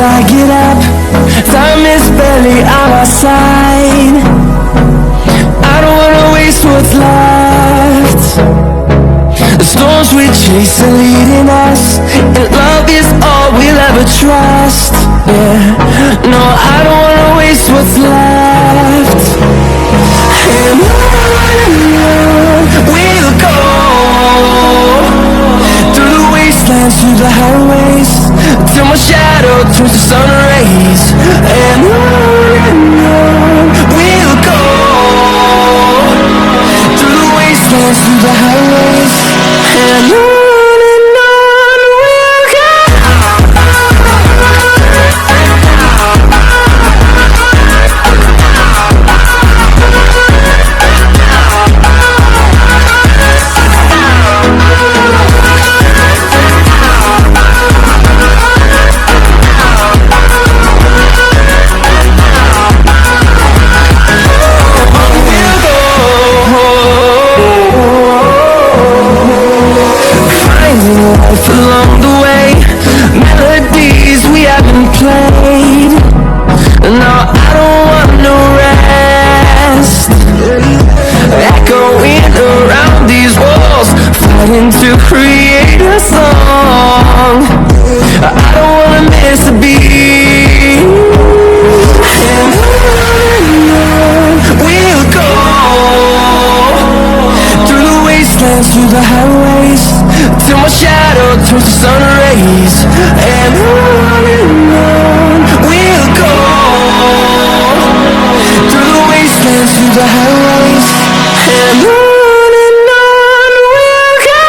I get up, time is barely on our side. I don't wanna waste what's left. The storms we chase are leading us, and love is all we'll ever trust. Yeah, no, I don't wanna waste what's left. And on we'll go, through the wastelands, through the highways, till my shadow turns to sun rays. And on we'll go, through the wastelands, through the highways, and on we'll go. Along the way, melodies we haven't played. No, I don't want no rest. Echoing around these walls, fighting to create a song. I don't wanna miss a beat. And on we'll go, through the wastelands, through the highways, till my shadow turns to sun rays. And on we'll go, through the wastelands, through the highways, and on we'll go.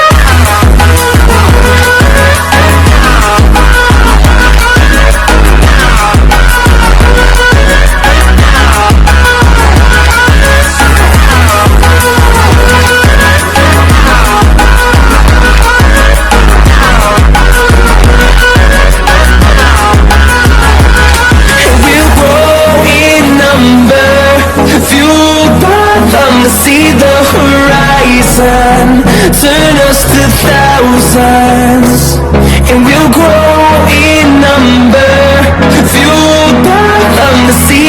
See the horizon, turn us to thousands, and we'll grow in number, fueled by them to see